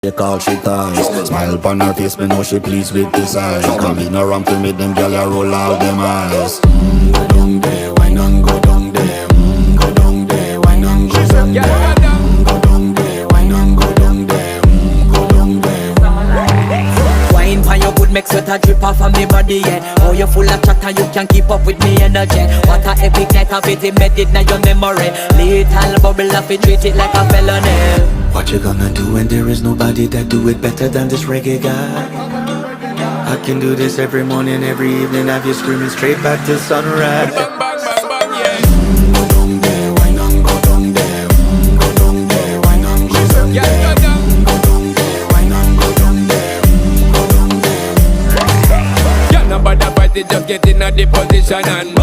They call she ties. Smile upon her face, me know she pleased with this eyes. Come in around to me, them gyal a roll out them eyes. Go down there, why not go down there? Go down there, why not go down there? Go down there, why not go down there? Go down there. Wine pan your good, make sweat a drip off of me body, yeah. Oh, you full of chatter, you can't keep up with me energy. What a epic night of it, embedded in your memory. Little bubble of it, treat it like a felony. What you gonna do when there is nobody that do it better than this reggae guy? I can do this every morning, every evening, have you screaming straight back to sunrise. Bang, bang, bang, bang, yeah. Go down there, why not go down there? Go down there, why not go down there? Yeah, go down. Go down there, why not go down there? Go down there. Yeah, nobody fight it, just get in a the position and